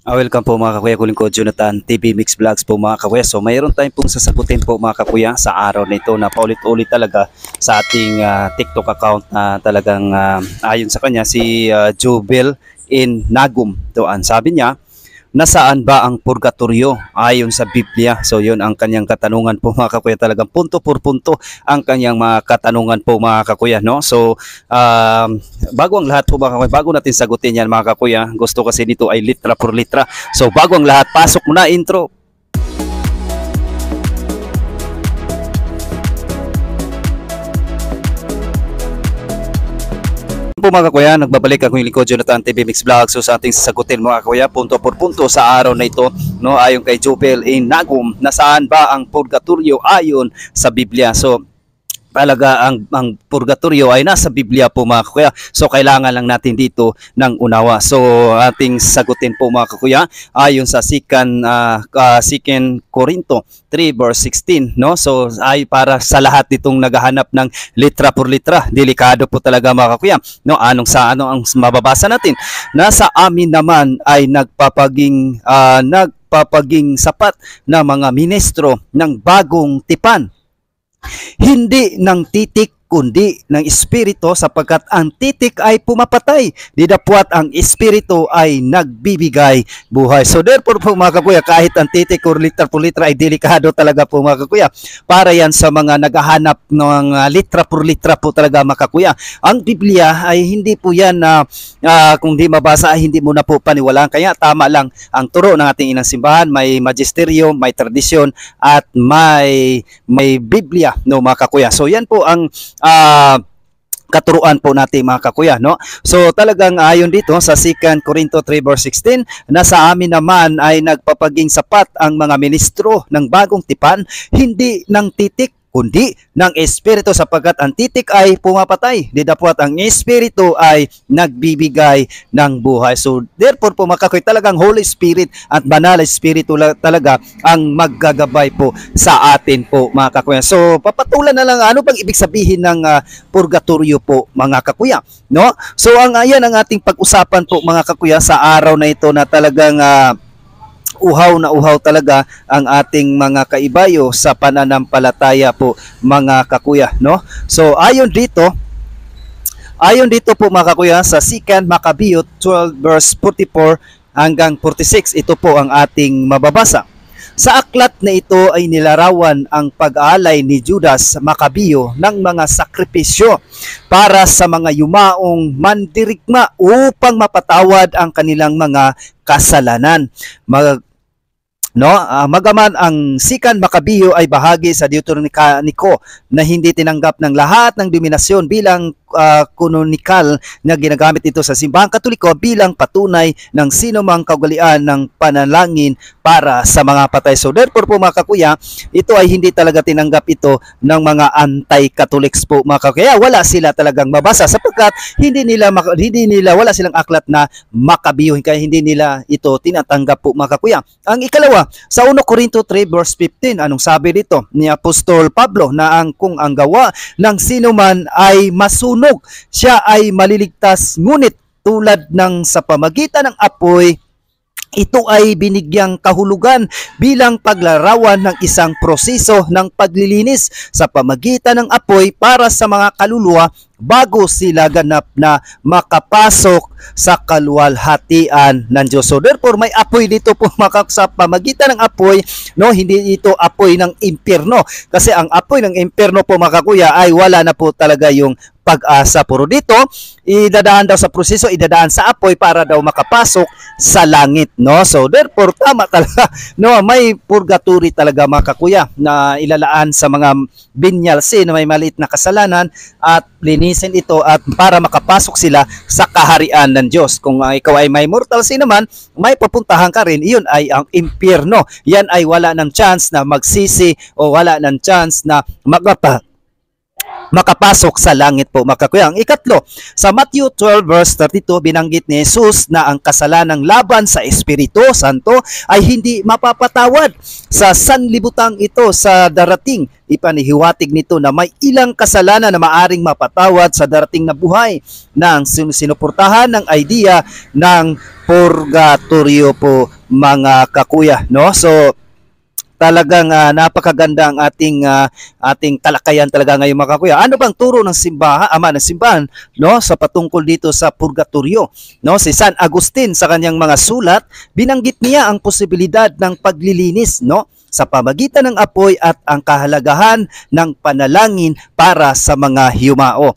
Welcome po mga kakuya, kuling ko Jonathan TV Mix Vlogs po mga kakuya. So mayroon tayong pong sasagutin po mga kakuya sa araw na ito na paulit-ulit talaga sa ating TikTok account na talagang ayon sa kanya si Jubel in Nagum. Doan sabi niya, nasaan ba ang purgatorio ayon sa Biblia? So yun ang kanyang katanungan po mga kakuya, talagang punto por punto ang kanyang mga katanungan po mga kakuya, no? So bago ang lahat po mga kakuya, bago natin sagutin yan mga kakuya, gusto kasi nito ay litra por litra. So bago ang lahat, pasok muna intro. Po mga kuya, nagbabalik ako yung lingkod Jonathan TV Mix Vlog. So sa ating sasagutin mga kuya, punto por punto sa araw na ito, no, ayon kay Jubel in Nagum, nasaan ba ang purgatorio ayon sa Biblia? So talaga ang purgatorio ay nasa Biblia po mga kuya. So kailangan lang natin dito ng unawa. So ating sagutin po mga kuya ayon sa 2 Corinto 3 verse 16, no? So ay para sa lahat ditong naghahanap ng litra por litra. Delikado po talaga mga kuya, no? Ano ang mababasa natin? Nasa amin naman ay nagpapaging sapat na mga ministro ng bagong tipan, hindi ng titik kundi ng espiritu, sapagkat ang titik ay pumapatay, didapwat ang espiritu ay nagbibigay buhay. So therefore po mga kakuya, kahit ang titik or litra por litra ay delikado talaga po mga kakuya, para yan sa mga naghahanap ng litra por litra po talaga mga kakuya. Ang Biblia ay hindi po yan kung di mabasa ay hindi mo na po paniwalaan, kaya tama lang ang turo ng ating inang simbahan. May magisterium, may tradisyon at may Biblia, no mga kakuya. So yan po ang katuruan po natin mga kakuya, no? So talagang ayon dito sa 2 Corinto 3 verse 16, nasa amin naman ay nagpapaging sapat ang mga ministro ng bagong tipan, hindi ng titik kundi ng espiritu, sapagkat ang titik ay pumapatay, didapwat ang espiritu ay nagbibigay ng buhay. So therefore po mga kakuya, talagang Holy Spirit at Banal Espiritu talaga ang maggagabay po sa atin po mga kakuya. So papatulan na lang, ano bang ibig sabihin ng purgatorio po mga kakuya, no? So ayan ang ating pag-usapan po mga kakuya sa araw na ito, na talagang uhaw na uhaw talaga ang ating mga kaibayo sa pananampalataya po mga kakuya, no? So ayon dito po mga kakuya sa 2 Maccabees 12 verse 44 hanggang 46, ito po ang ating mababasa. Sa aklat na ito ay nilarawan ang pag-aalay ni Judas Maccabeo ng mga sakripisyo para sa mga yumaong mandirigma upang mapatawad ang kanilang mga kasalanan. Magaman ang 2 Maccabees ay bahagi sa Deuterocanonico na hindi tinanggap ng lahat ng dominasyon bilang kanonikal na ginagamit ito sa simbahang Katoliko bilang patunay ng sinumang kaugalian ng panalangin para sa mga patay. So therefore po mga kakuya, ito ay hindi talaga tinanggap ito ng mga anti-Catholics po mga kakuya. Wala sila talagang mabasa, sapagkat wala silang aklat na Maccabeo, kaya hindi nila ito tinatanggap po mga kakuya. Ang ikalawa, sa 1 Corinto 3 verse 15, anong sabi dito ni Apostol Pablo, na kung ang gawa ng sinuman ay masunog, siya ay maliligtas, ngunit tulad ng sa pamagitan ng apoy, ito ay binigyang kahulugan bilang paglarawan ng isang proseso ng paglilinis sa pamagitan ng apoy para sa mga kaluluwa bago sila ganap na makapasok sa kaluwalhatian ng Diyos. So therefore may apoy dito po sa pamagitan ng apoy, no? Hindi ito apoy ng impyerno, kasi ang apoy ng impyerno po mga kakuya ay wala na po talaga yung pag-asa. Puro dito idadaan daw sa proseso, idadaan sa apoy para daw makapasok sa langit, no? So therefore tama talaga, no, may purgatory talaga mga kakuya na ilalaan sa mga venial sin na may maliit na kasalanan, at linisin ito at para makapasok sila sa kaharian ng Diyos. Kung ikaw ay may mortal sin naman, may papuntahan ka rin, iyon ay ang impyerno. Yan ay wala ng chance na magsisi o wala ng chance na makapasok sa langit po mga kakuya. Ang ikatlo, sa Matthew 12 verse 32, binanggit ni Jesus na ang kasalanang laban sa Espiritu Santo ay hindi mapapatawad. Sa sanlibutang ito sa darating, ipanihiwatig nito na may ilang kasalanan na maaring mapatawad sa darating na buhay, na ang sinuportahan ng idea ng purgatorio po mga kakuya, no? So talagang napakaganda ang ating talakayan talaga ngayon mga kakuya. Ano bang turo ng simbahan, ama ng simbahan, no, sa patungkol dito sa purgatorio, no? Si San Agustin sa kanyang mga sulat, binanggit niya ang posibilidad ng paglilinis, no, sa pamagitan ng apoy at ang kahalagahan ng panalangin para sa mga yumao.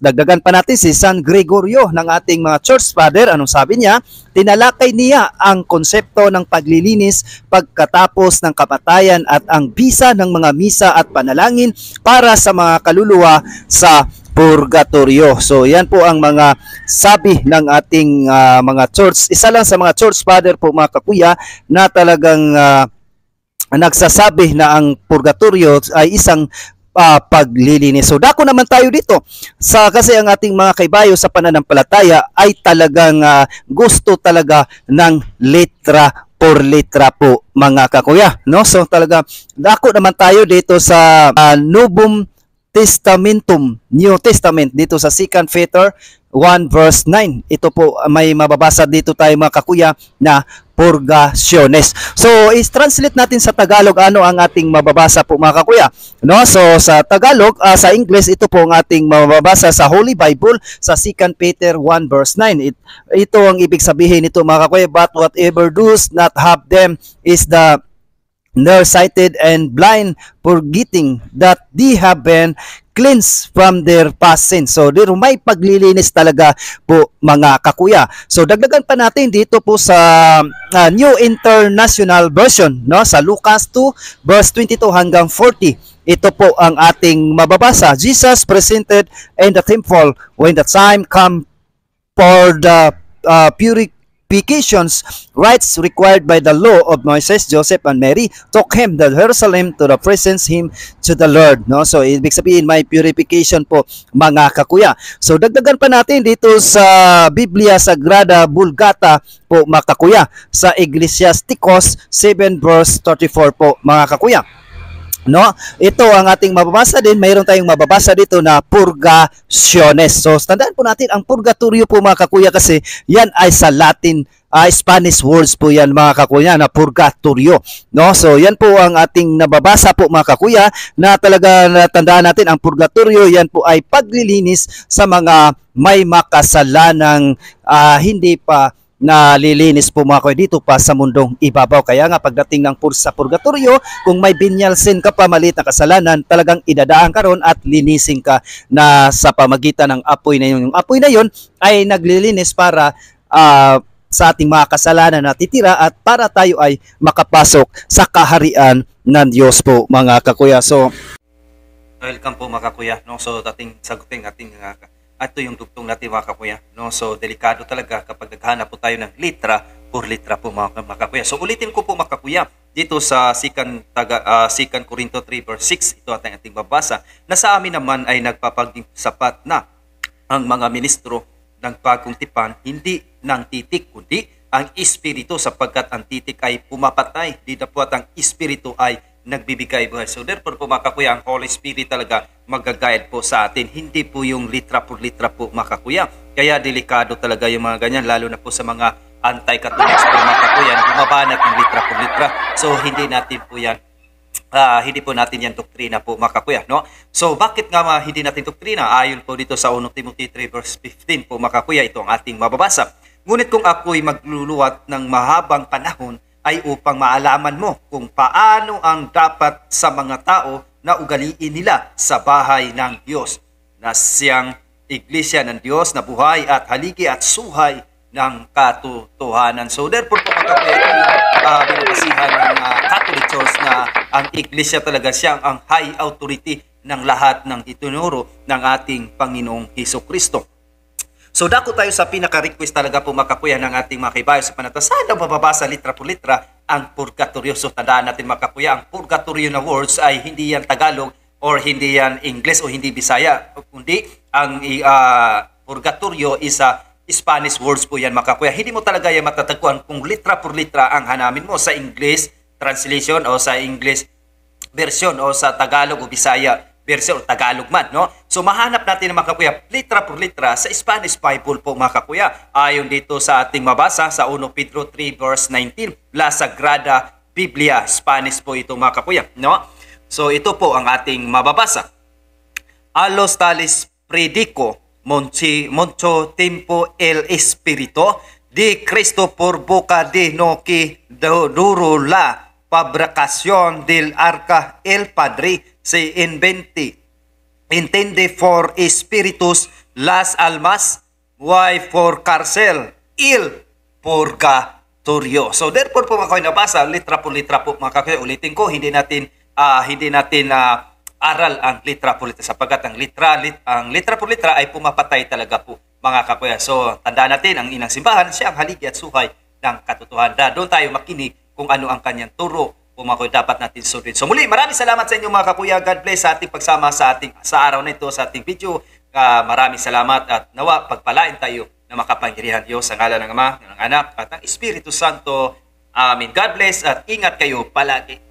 Dagdagan pa natin si San Gregorio ng ating mga church father. Anong sabi niya? Tinalakay niya ang konsepto ng paglilinis pagkatapos ng kamatayan at ang bisa ng mga misa at panalangin para sa mga kaluluwa sa purgatorio. So yan po ang mga sabi ng ating mga church. Isa lang sa mga church father po mga kakuya na talagang nagsasabi na ang purgatorio ay isang paglilinis. So dako naman tayo dito kasi ang ating mga kaibayo sa pananampalataya ay talagang gusto talaga ng letra por letra po mga kakuya, no? So talaga dako naman tayo dito sa Novum Testamentum, New Testament, dito sa 2 Peter 1 verse 9. Ito po may mababasa dito tayo mga kakuya na purgaciones. So, is-translate natin sa Tagalog ano ang ating mababasa po mga kakuya. No? So, sa Tagalog, sa English, ito po ang ating mababasa sa Holy Bible sa 2 Peter 1 verse 9. Ito ang ibig sabihin nito mga kakuya, but whatever does not have them is the nearsighted and blind, forgetting that they have been cleansed from their past sins. So, dito may paglilinis talaga po mga kakuya. So, dagdagan pa natin dito po sa New International Version, no? Sa Lucas 2 verse 22 hanggang 40. Ito po ang ating mababasa. Jesus presented in the temple when the time come for the purifications rites required by the law of Moses. Joseph and Mary took him to Jerusalem to the presence him to the Lord, no? So ibig sabihin may purification po mga kakuya. So dagdagan pa natin dito sa Biblia Sagrada Vulgata po mga kakuya, sa Ecclesiasticus 7 verse 34 po mga kakuya. No, ito ang ating mababasa din. Mayroon tayong mababasa dito na purgaciones. So tandaan po natin ang purgatorio po mga kakuya, kasi yan ay sa Latin, Spanish words po yan mga kakuya, na purgatorio, no? So yan po ang ating nababasa po mga kakuya, na talaga natandaan natin ang purgatorio, yan po ay paglilinis sa mga may makasalanang hindi pa nalilinis po mga kakuya dito pa sa mundong ibabaw. Kaya nga pagdating ng sa purgatorio, kung may venial sin ka pa, maliit na kasalanan, talagang idadaan ka ron at linisin ka na sa pamagitan ng apoy na yun. Yung apoy na yun ay naglilinis para sa ating mga kasalanan na titira at para tayo ay makapasok sa kaharian ng Diyos po mga kakuya. So welcome po mga kakuya, no? So ating sagutin ating ito yung dugtong natin mga kakuya, no? So delikado talaga kapag naghanap po tayo ng litra por litra po mga kakuya. So ulitin ko po mga kakuya, dito sa 2 Corinto 3 verse 6, ito ating babasa, na sa amin naman ay nagpapaging sapat na ang mga ministro ng bagong tipan, hindi ng titik kundi ang espiritu, sapagkat ang titik ay pumapatay, di dapat ang espiritu ay nagbibigay buhay. So therefore po mga kakuya, ang Holy Spirit talaga mag-guide po sa atin, hindi po yung litra por litra po mga kakuya. Kaya delikado talaga yung mga ganyan, lalo na po sa mga anti-Catholics po mga kakuya, bumabanat ng litra por litra. So hindi natin po yan, hindi po natin yan doktrina po mga kakuya, no? So bakit nga hindi natin doktrina? Ayon po dito sa 1 Timothy 3 verse 15 po mga kakuya, ito ang ating mababasa. Ngunit kung ako'y magluluwat ng mahabang panahon, ay upang maalaman mo kung paano ang dapat sa mga tao na ugaliin nila sa bahay ng Diyos, na siyang iglesia ng Diyos na buhay at haligi at suhay ng katotohanan. So therefore po mga binabasihan ng Catholic Church na ang iglesia talaga siyang ang high authority ng lahat ng itinuro ng ating Panginoong Hesukristo. So dako tayo sa pinaka-request talaga po mga kakuya ng ating mga kaibayo sa panata. Sana mababasa litra por litra ang purgatorio. So tandaan natin mga kakuya, ang purgatorio na words ay hindi yan Tagalog or hindi yan English o hindi Bisaya, kundi ang purgatorio is Spanish words po yan mga kakuya. Hindi mo talaga yan matatagpuan kung litra por litra ang hanamin mo sa English translation o sa English version o sa Tagalog o Bisaya version o Tagalog man, no? So mahanap natin mga kakuya, litra por litra sa Spanish Bible po mga kakuya. Ayon dito sa ating mabasa sa 1 Pedro 3 verse 19, La Sagrada Biblia, Spanish po ito mga kakuya, no? So ito po ang ating mababasa. A los tales predico mucho tiempo el Espíritu de Cristo por boca de no que duro la fabricación del arca el Padre se intende for espíritus las almas, why for cárcel il purgatorio. So therefore po mga kakuya, nabasa litra po mga kakuya. Ulitin ko, hindi natin aral ang litra por litra sapagkat ang litra por litra ay pumapatay talaga po mga kakuya. So tandaan natin, ang inang simbahan siya ang haligi at suhay ng katotohanan. Doon tayo makinig kung ano ang kanyang turo kung mga kakuya dapat natin sundin. So muli, maraming salamat sa inyo mga kakuya. God bless sa ating pagsama sa araw na ito sa ating video. Maraming salamat at nawa pagpalain tayo na makapangyarihan Diyos sa ngalan ng Ama, ng Anak at ng Espiritu Santo. Amen. God bless at ingat kayo palagi.